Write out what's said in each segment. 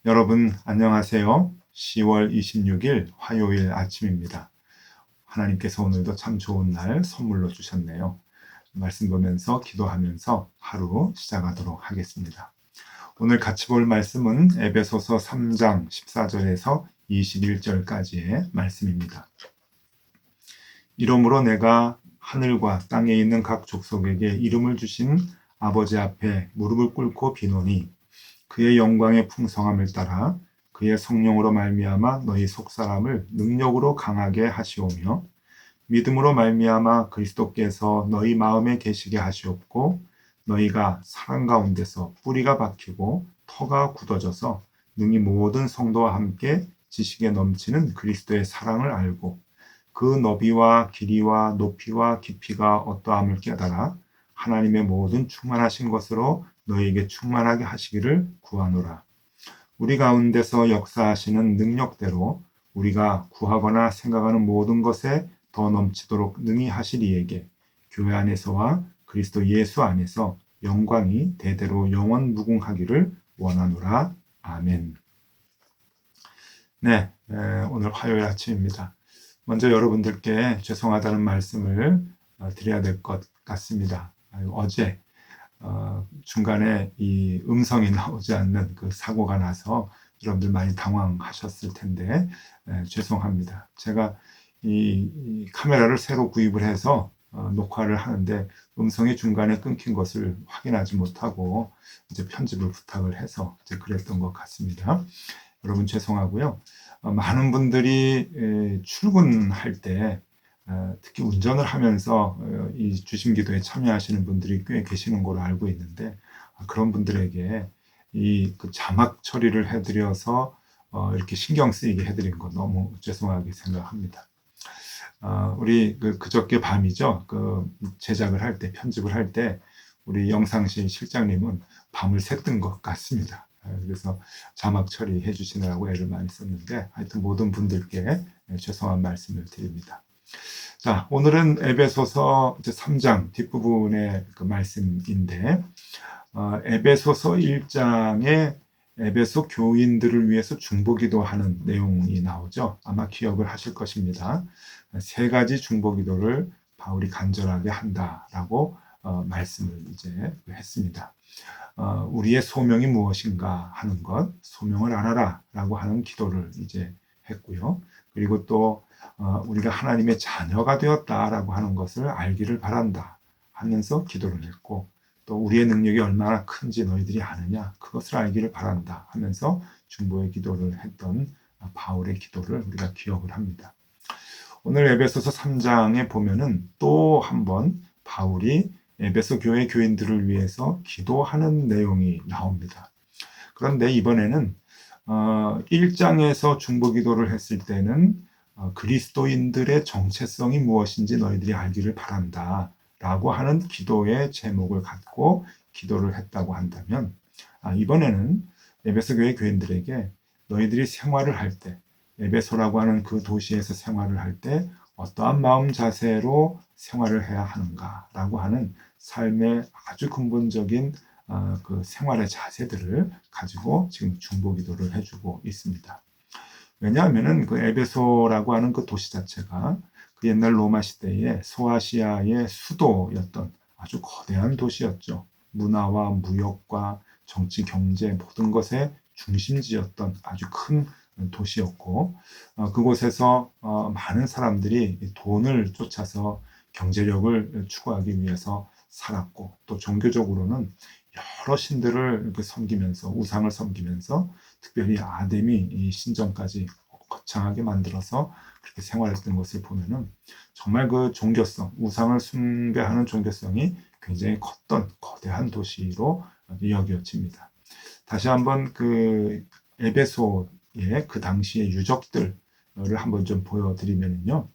여러분 안녕하세요. 10월 26일 화요일 아침입니다. 하나님께서 오늘도 참 좋은 날 선물로 주셨네요. 말씀 보면서 기도하면서 하루 시작하도록 하겠습니다. 오늘 같이 볼 말씀은 에베소서 3장 14절에서 21절까지의 말씀입니다. 이러므로 내가 하늘과 땅에 있는 각 족속에게 이름을 주신 아버지 앞에 무릎을 꿇고 비노니 그의 영광의 풍성함을 따라 그의 성령으로 말미암아 너희 속사람을 능력으로 강하게 하시오며 믿음으로 말미암아 그리스도께서 너희 마음에 계시게 하시옵고 너희가 사랑 가운데서 뿌리가 박히고 터가 굳어져서 능히 모든 성도와 함께 지식에 넘치는 그리스도의 사랑을 알고 그 너비와 길이와 높이와 깊이가 어떠함을 깨달아 하나님의 모든 충만하신 것으로 너희에게 충만하게 하시기를 구하노라. 우리 가운데서 역사하시는 능력대로 우리가 구하거나 생각하는 모든 것에 더 넘치도록 능히 하시리에게 교회 안에서와 그리스도 예수 안에서 영광이 대대로 영원 무궁하기를 원하노라. 아멘. 네, 오늘 화요일 아침입니다. 먼저 여러분들께 죄송하다는 말씀을 드려야 될 것 같습니다. 어제 중간에 이 음성이 나오지 않는 그 사고가 나서 여러분들 많이 당황하셨을 텐데 죄송합니다. 제가 이 카메라를 새로 구입을 해서 녹화를 하는데 음성이 중간에 끊긴 것을 확인하지 못하고 이제 편집을 부탁을 해서 이제 그랬던 것 같습니다. 여러분 죄송하고요. 많은 분들이 출근할 때 특히 운전을 하면서 이 주심기도에 참여하시는 분들이 꽤 계시는 걸로 알고 있는데 그런 분들에게 이 그 자막 처리를 해드려서 이렇게 신경 쓰이게 해드린 거 너무 죄송하게 생각합니다. 우리 그저께 밤이죠. 그 제작을 할 때, 편집을 할 때 우리 영상실 실장님은 밤을 샜던 것 같습니다. 그래서 자막 처리해 주시느라고 애를 많이 썼는데 하여튼 모든 분들께 죄송한 말씀을 드립니다. 자, 오늘은 에베소서 3장 뒷부분의 그 말씀인데 에베소서 1장에 에베소 교인들을 위해서 중보기도하는 내용이 나오죠. 아마 기억을 하실 것입니다. 세 가지 중보기도를 바울이 간절하게 한다라고 말씀을 이제 했습니다. 우리의 소명이 무엇인가 하는 것, 소명을 알아라라고 하는 기도를 이제 했고요. 그리고 또 우리가 하나님의 자녀가 되었다라고 하는 것을 알기를 바란다 하면서 기도를 했고 또 우리의 능력이 얼마나 큰지 너희들이 아느냐 그것을 알기를 바란다 하면서 중보의 기도를 했던 바울의 기도를 우리가 기억을 합니다. 오늘 에베소서 3장에 보면은 또 한번 바울이 에베소 교회 교인들을 위해서 기도하는 내용이 나옵니다. 그런데 이번에는 1장에서 중보 기도를 했을 때는 그리스도인들의 정체성이 무엇인지 너희들이 알기를 바란다 라고 하는 기도의 제목을 갖고 기도를 했다고 한다면 이번에는 에베소 교회 교인들에게 너희들이 생활을 할 때 에베소라고 하는 그 도시에서 생활을 할 때 어떠한 마음 자세로 생활을 해야 하는가라고 하는 삶의 아주 근본적인 그 생활의 자세들을 가지고 지금 중보 기도를 해주고 있습니다. 왜냐하면은 그 에베소라고 하는 그 도시 자체가 그 옛날 로마 시대의 소아시아의 수도였던 아주 거대한 도시였죠. 문화와 무역과 정치, 경제 모든 것의 중심지였던 아주 큰 도시였고 그곳에서 많은 사람들이 돈을 쫓아서 경제력을 추구하기 위해서 살았고 또 종교적으로는 여러 신들을 섬기면서 우상을 섬기면서 특별히 아데미 이 신전까지 거창하게 만들어서 그렇게 생활했던 것을 보면은 정말 그 종교성, 우상을 숭배하는 종교성이 굉장히 컸던 거대한 도시로 여겨집니다. 다시 한번 그 에베소의 그 당시의 유적들을 한번 좀 보여드리면요.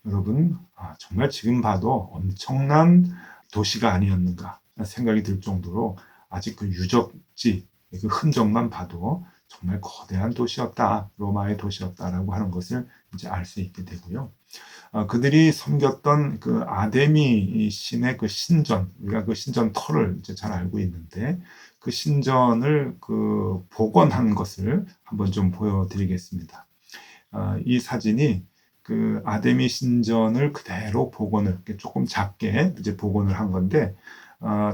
여러분, 정말 지금 봐도 엄청난 도시가 아니었는가 생각이 들 정도로 아직 그 유적지, 그 흔적만 봐도 정말 거대한 도시였다, 로마의 도시였다라고 하는 것을 이제 알 수 있게 되고요. 그들이 섬겼던 그 아데미 신의 그 신전, 우리가 그 신전 터를 이제 잘 알고 있는데 그 신전을 그 복원한 것을 한번 좀 보여드리겠습니다. 이 사진이 그 아데미 신전을 그대로 복원을 조금 작게 이제 복원을 한 건데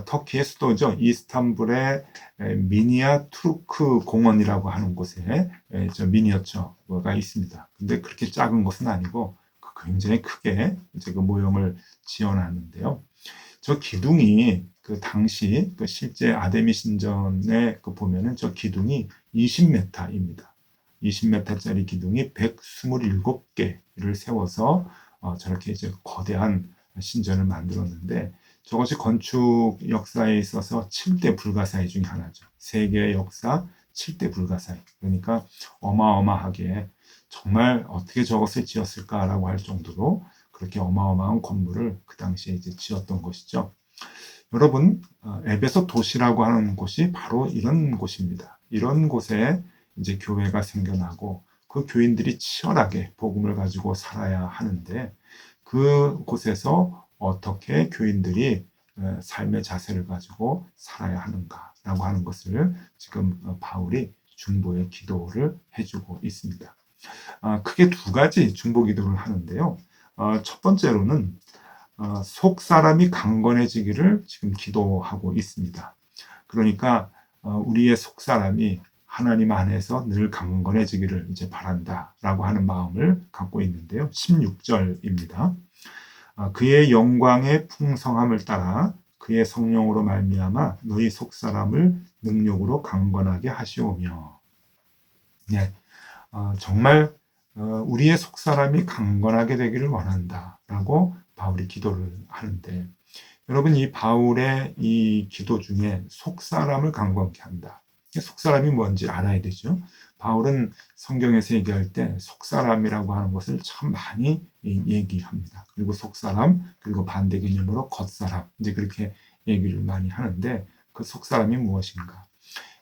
터키의 수도죠. 이스탄불의 미니아 투르크 공원이라고 하는 곳에 저 미니어처가 있습니다. 근데 그렇게 작은 것은 아니고 굉장히 크게 이제 그 모형을 지어놨는데요. 저 기둥이 그 당시 그 실제 아데미 신전에 그 보면은 저 기둥이 20m입니다. 20m짜리 기둥이 127개를 세워서 저렇게 이제 거대한 신전을 만들었는데 저것이 건축 역사에 있어서 7대 불가사의 중에 하나죠. 세계의 역사 7대 불가사의. 그러니까 어마어마하게 정말 어떻게 저것을 지었을까라고 할 정도로 그렇게 어마어마한 건물을 그 당시에 이제 지었던 것이죠. 여러분, 에베소 도시라고 하는 곳이 바로 이런 곳입니다. 이런 곳에 이제 교회가 생겨나고 그 교인들이 치열하게 복음을 가지고 살아야 하는데 그 곳에서 어떻게 교인들이 삶의 자세를 가지고 살아야 하는가라고 하는 것을 지금 바울이 중보의 기도를 해주고 있습니다. 크게 두 가지 중보 기도를 하는데요. 첫 번째로는 속 사람이 강건해지기를 지금 기도하고 있습니다. 그러니까 우리의 속 사람이 하나님 안에서 늘 강건해지기를 이제 바란다라고 하는 마음을 갖고 있는데요. 16절입니다. 그의 영광의 풍성함을 따라 그의 성령으로 말미암아 너희 속 사람을 능력으로 강건하게 하시오며. 네, 정말 우리의 속 사람이 강건하게 되기를 원한다라고 바울이 기도를 하는데 여러분 이 바울의 이 기도 중에 속 사람을 강건케 한다. 속 사람이 뭔지 알아야 되죠. 바울은 성경에서 얘기할 때 속 사람이라고 하는 것을 참 많이 얘기합니다. 그리고 속 사람 그리고 반대 개념으로 겉사람 이제 그렇게 얘기를 많이 하는데 그 속 사람이 무엇인가?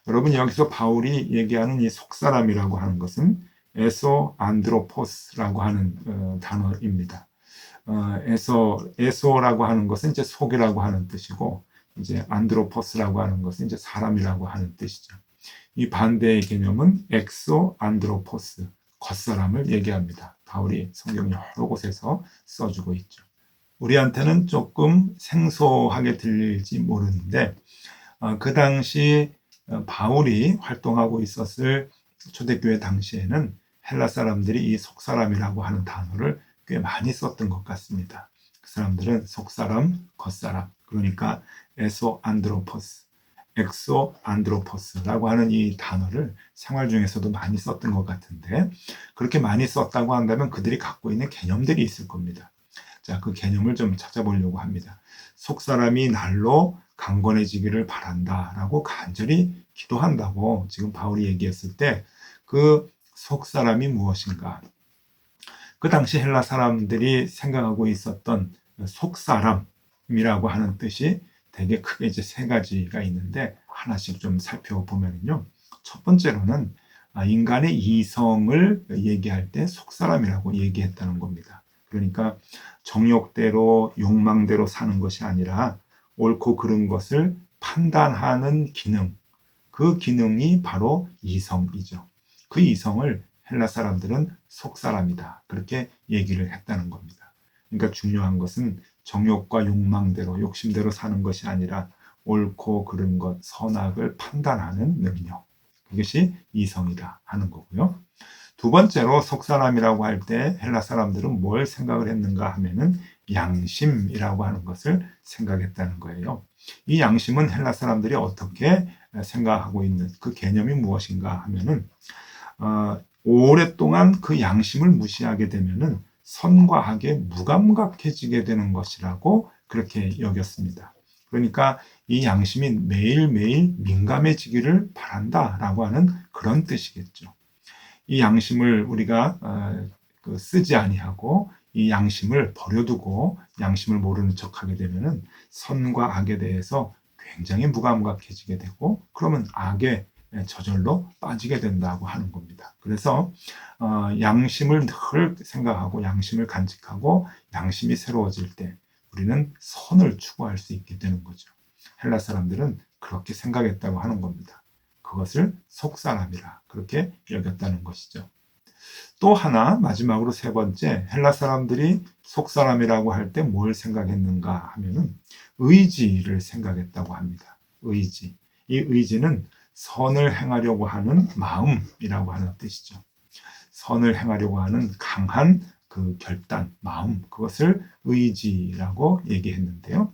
여러분 여기서 바울이 얘기하는 이 속 사람이라고 하는 것은 에소 안드로포스라고 하는 단어입니다. 에소라고 하는 것은 이제 속이라고 하는 뜻이고 이제 안드로포스라고 하는 것은 이제 사람이라고 하는 뜻이죠. 이 반대의 개념은 엑소 안드로포스 겉사람을 얘기합니다. 바울이 성경 여러 곳에서 써주고 있죠. 우리한테는 조금 생소하게 들릴지 모르는데 그 당시 바울이 활동하고 있었을 초대교회 당시에는 헬라 사람들이 이 속사람이라고 하는 단어를 꽤 많이 썼던 것 같습니다. 그 사람들은 속사람, 겉사람, 그러니까 에소 안드로포스, 엑소 안드로포스라고 하는 이 단어를 생활 중에서도 많이 썼던 것 같은데 그렇게 많이 썼다고 한다면 그들이 갖고 있는 개념들이 있을 겁니다. 자, 그 개념을 좀 찾아보려고 합니다. 속사람이 날로 강건해지기를 바란다라고 간절히 기도한다고 지금 바울이 얘기했을 때 그 속사람이 무엇인가? 그 당시 헬라 사람들이 생각하고 있었던 속사람이라고 하는 뜻이 되게 크게 이제 세 가지가 있는데 하나씩 좀 살펴보면요. 첫 번째로는 인간의 이성을 얘기할 때 속사람이라고 얘기했다는 겁니다. 그러니까 정욕대로 욕망대로 사는 것이 아니라 옳고 그른 것을 판단하는 기능, 그 기능이 바로 이성이죠. 그 이성을 헬라 사람들은 속사람이다. 그렇게 얘기를 했다는 겁니다. 그러니까 중요한 것은 정욕과 욕망대로, 욕심대로 사는 것이 아니라 옳고 그른 것, 선악을 판단하는 능력. 그것이 이성이다 하는 거고요. 두 번째로 속사람이라고 할 때 헬라 사람들은 뭘 생각을 했는가 하면은 양심이라고 하는 것을 생각했다는 거예요. 이 양심은 헬라 사람들이 어떻게 생각하고 있는 그 개념이 무엇인가 하면은 오랫동안 그 양심을 무시하게 되면은 선과 악에 무감각해지게 되는 것이라고 그렇게 여겼습니다. 그러니까 이 양심이 매일매일 민감해지기를 바란다라고 하는 그런 뜻이겠죠. 이 양심을 우리가 쓰지 아니하고 이 양심을 버려두고 양심을 모르는 척하게 되면은 선과 악에 대해서 굉장히 무감각해지게 되고 그러면 악에 저절로 빠지게 된다고 하는 겁니다. 그래서 양심을 늘 생각하고 양심을 간직하고 양심이 새로워질 때 우리는 선을 추구할 수 있게 되는 거죠. 헬라 사람들은 그렇게 생각했다고 하는 겁니다. 그것을 속사람이라 그렇게 여겼다는 것이죠. 또 하나 마지막으로 세 번째, 헬라 사람들이 속사람이라고 할 때 뭘 생각했는가 하면은 의지를 생각했다고 합니다. 의지. 이 의지는 선을 행하려고 하는 마음이라고 하는 뜻이죠. 선을 행하려고 하는 강한 그 결단, 마음, 그것을 의지라고 얘기했는데요.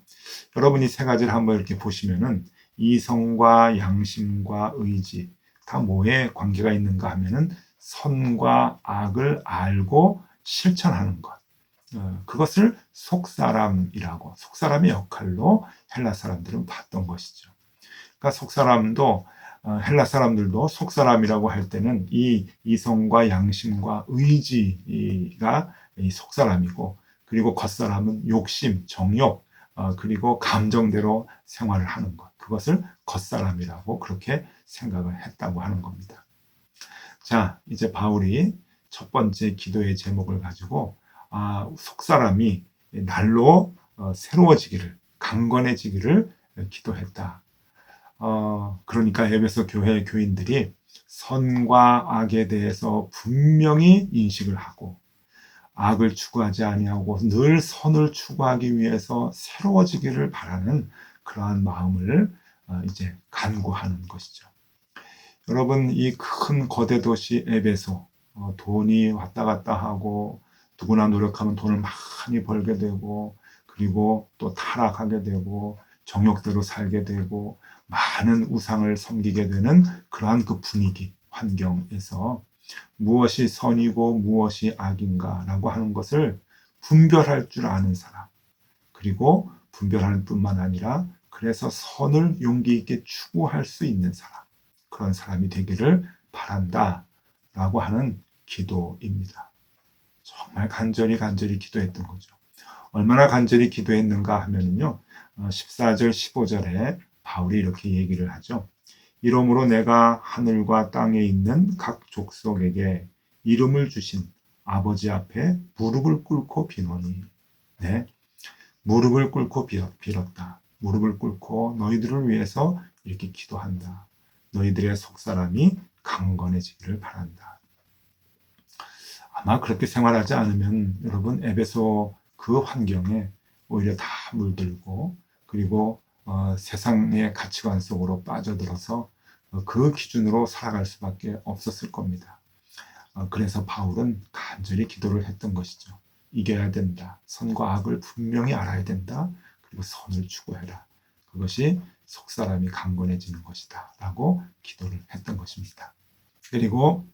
여러분이 세 가지를 한번 이렇게 보시면은 이성과 양심과 의지 다 뭐에 관계가 있는가 하면은 선과 악을 알고 실천하는 것. 그것을 속사람이라고, 속사람의 역할로 헬라 사람들은 봤던 것이죠. 그러니까 속사람도 헬라 사람들도 속사람이라고 할 때는 이 이성과 양심과 의지가 이 속사람이고, 그리고 겉사람은 욕심, 정욕, 그리고 감정대로 생활을 하는 것, 그것을 겉사람이라고 그렇게 생각을 했다고 하는 겁니다. 자, 이제 바울이 첫 번째 기도의 제목을 가지고 속사람이 날로 새로워지기를, 강건해지기를 기도했다. 그러니까 에베소 교회 교인들이 선과 악에 대해서 분명히 인식을 하고 악을 추구하지 아니하고 늘 선을 추구하기 위해서 새로워지기를 바라는 그러한 마음을 이제 간구하는 것이죠. 여러분, 이 큰 거대 도시 에베소, 돈이 왔다 갔다 하고 누구나 노력하면 돈을 많이 벌게 되고, 그리고 또 타락하게 되고 정욕대로 살게 되고 많은 우상을 섬기게 되는 그러한 그 분위기, 환경에서 무엇이 선이고 무엇이 악인가라고 하는 것을 분별할 줄 아는 사람, 그리고 분별하는 뿐만 아니라 그래서 선을 용기 있게 추구할 수 있는 사람, 그런 사람이 되기를 바란다 라고 하는 기도입니다. 정말 간절히 기도했던 거죠. 얼마나 간절히 기도했는가 하면요, 14절 15절에 바울이 이렇게 얘기를 하죠. 이러므로 내가 하늘과 땅에 있는 각 족속에게 이름을 주신 아버지 앞에 무릎을 꿇고 비노니. 네, 무릎을 꿇고 빌었다. 무릎을 꿇고 너희들을 위해서 이렇게 기도한다. 너희들의 속사람이 강건해지기를 바란다. 아마 그렇게 생활하지 않으면 여러분 에베소 그 환경에 오히려 다 물들고, 그리고 세상의 가치관 속으로 빠져들어서 그 기준으로 살아갈 수밖에 없었을 겁니다. 그래서 바울은 간절히 기도를 했던 것이죠. 이겨야 된다. 선과 악을 분명히 알아야 된다. 그리고 선을 추구해라. 그것이 속사람이 강건해지는 것이다. 라고 기도를 했던 것입니다. 그리고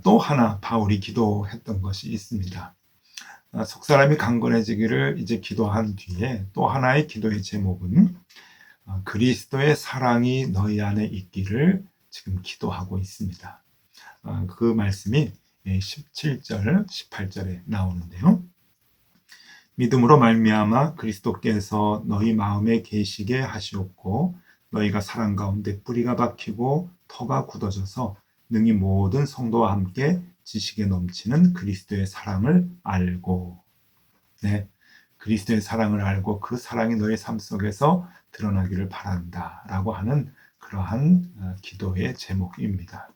또 하나 바울이 기도했던 것이 있습니다. 속사람이 강건해지기를 이제 기도한 뒤에 또 하나의 기도의 제목은 그리스도의 사랑이 너희 안에 있기를 지금 기도하고 있습니다. 그 말씀이 17절, 18절에 나오는데요. 믿음으로 말미암아 그리스도께서 너희 마음에 계시게 하시옵고 너희가 사랑 가운데 뿌리가 박히고 터가 굳어져서 능히 모든 성도와 함께 지식에 넘치는 그리스도의 사랑을 알고, 네, 그리스도의 사랑을 알고 그 사랑이 너의 삶 속에서 드러나기를 바란다 라고 하는 그러한 기도의 제목입니다.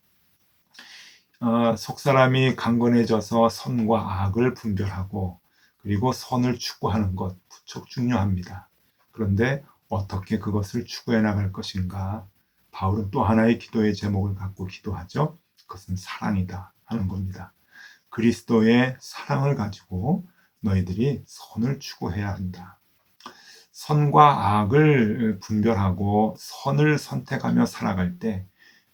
속사람이 강건해져서 선과 악을 분별하고 그리고 선을 추구하는 것 무척 중요합니다. 그런데 어떻게 그것을 추구해 나갈 것인가? 바울은 또 하나의 기도의 제목을 갖고 기도하죠. 그것은 사랑이다 하는 겁니다. 그리스도의 사랑을 가지고 너희들이 선을 추구해야 한다. 선과 악을 분별하고 선을 선택하며 살아갈 때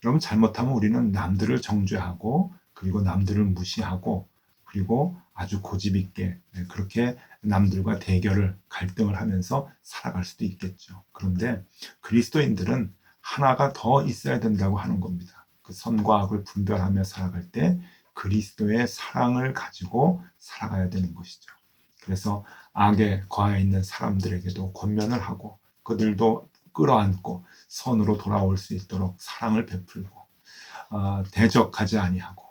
여러분, 잘못하면 우리는 남들을 정죄하고 그리고 남들을 무시하고 그리고 아주 고집 있게 그렇게 남들과 대결을, 갈등을 하면서 살아갈 수도 있겠죠. 그런데 그리스도인들은 하나가 더 있어야 된다고 하는 겁니다. 그 선과 악을 분별하며 살아갈 때 그리스도의 사랑을 가지고 살아가야 되는 것이죠. 그래서 악에 거하여 있는 사람들에게도 권면을 하고 그들도 끌어안고 선으로 돌아올 수 있도록 사랑을 베풀고, 대적하지 아니하고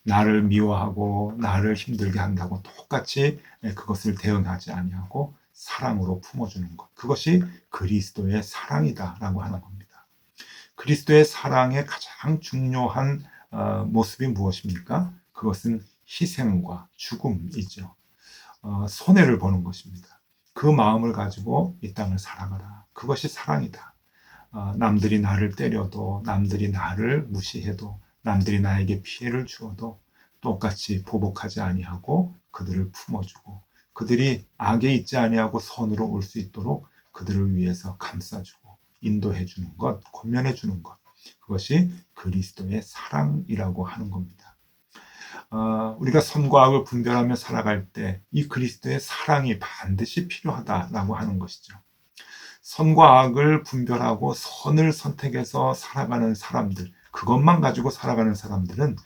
나를 미워하고 나를 힘들게 한다고 똑같이 그것을 대응하지 아니하고 사랑으로 품어주는 것. 그것이 그리스도의 사랑이다라고 하는 겁니다. 그리스도의 사랑의 가장 중요한 모습이 무엇입니까? 그것은 희생과 죽음이죠. 손해를 보는 것입니다. 그 마음을 가지고 이 땅을 살아가라. 그것이 사랑이다. 남들이 나를 때려도, 남들이 나를 무시해도, 남들이 나에게 피해를 주어도 똑같이 보복하지 아니하고 그들을 품어주고, 그들이 악에 있지 아니하고 선으로 올 수 있도록 그들을 위해서 감싸주고 인도해 주는 것, 권면해 주는 것, 그것이 그리스도의 사랑이라고 하는 겁니다. 우리가 선과 악을 분별하며 살아갈 때 이 그리스도의 사랑이 반드시 필요하다라고 하는 것이죠. 선과 악을 분별하고 선을 선택해서 살아가는 사람들, 그것만 가지고 살아가는 사람들은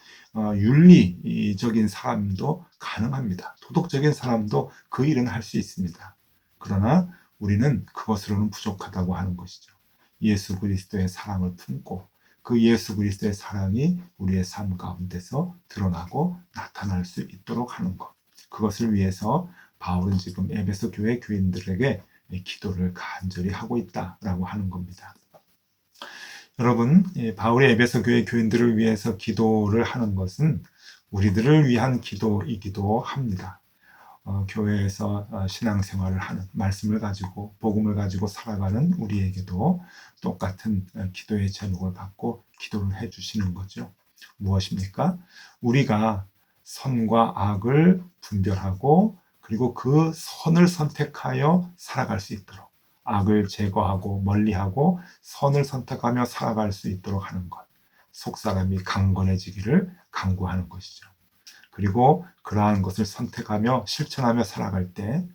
윤리적인 사람도 가능합니다. 도덕적인 사람도 그 일은 할 수 있습니다. 그러나 우리는 그것으로는 부족하다고 하는 것이죠. 예수 그리스도의 사랑을 품고 그 예수 그리스도의 사랑이 우리의 삶 가운데서 드러나고 나타날 수 있도록 하는 것. 그것을 위해서 바울은 지금 에베소 교회 교인들에게 기도를 간절히 하고 있다라고 하는 겁니다. 여러분, 바울의 에베소 교회 교인들을 위해서 기도를 하는 것은 우리들을 위한 기도이기도 합니다. 교회에서 신앙생활을 하는, 말씀을 가지고 복음을 가지고 살아가는 우리에게도 똑같은 기도의 제목을 받고 기도를 해주시는 거죠. 무엇입니까? 우리가 선과 악을 분별하고 그리고 그 선을 선택하여 살아갈 수 있도록, 악을 제거하고 멀리하고 선을 선택하며 살아갈 수 있도록 하는 것, 속사람이 강건해지기를 간구하는 것이죠. 그리고 그러한 것을 선택하며 실천하며 살아갈 때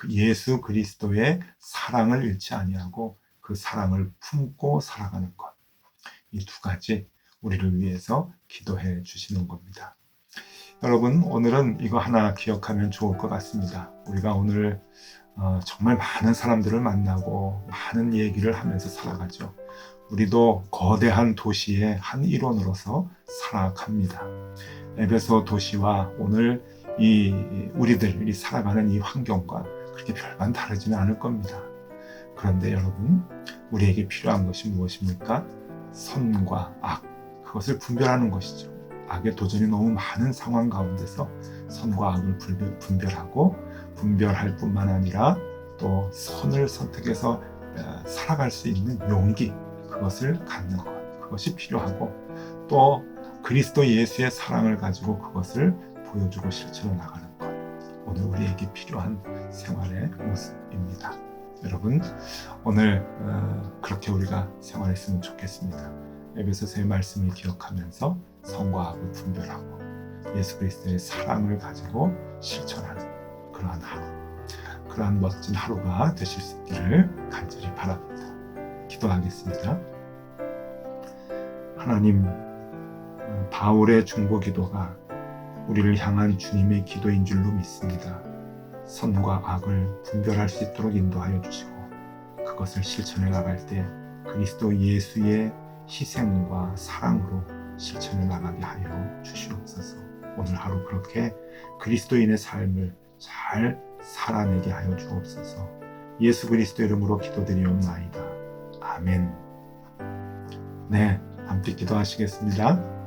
예수 그리스도의 사랑을 잃지 아니하고 그 사랑을 품고 살아가는 것, 이 두 가지 우리를 위해서 기도해 주시는 겁니다. 여러분, 오늘은 이거 하나 기억하면 좋을 것 같습니다. 우리가 오늘 정말 많은 사람들을 만나고 많은 얘기를 하면서 살아가죠. 우리도 거대한 도시의 한 일원으로서 살아갑니다. 에베소 도시와 오늘 우리들이 살아가는 이 환경과 그렇게 별반 다르지는 않을 겁니다. 그런데 여러분, 우리에게 필요한 것이 무엇입니까? 선과 악, 그것을 분별하는 것이죠. 악의 도전이 너무 많은 상황 가운데서 선과 악을 분별하고 분별할 뿐만 아니라 또 선을 선택해서 살아갈 수 있는 용기, 그것을 갖는 것, 그것이 필요하고 또 그리스도 예수의 사랑을 가지고 그것을 보여주고 실천해 나가는 것, 오늘 우리에게 필요한 생활의 모습입니다. 여러분, 오늘 그렇게 우리가 생활했으면 좋겠습니다. 에베소서의 말씀을 기억하면서 선과 악을 분별하고 예수 그리스도의 사랑을 가지고 실천하는 그러한 하루, 그러한 멋진 하루가 되실 수 있기를 간절히 바랍니다. 기도하겠습니다. 하나님, 바울의 중보기도가 우리를 향한 주님의 기도인 줄로 믿습니다. 선과 악을 분별할 수 있도록 인도하여 주시고 그것을 실천해 나갈 때 그리스도 예수의 희생과 사랑으로 실천해 나가게 하여 주시옵소서. 오늘 하루 그렇게 그리스도인의 삶을 잘 살아내게 하여 주옵소서. 예수 그리스도 이름으로 기도드리옵나이다. 아멘. 네, 함께 기도하시겠습니다.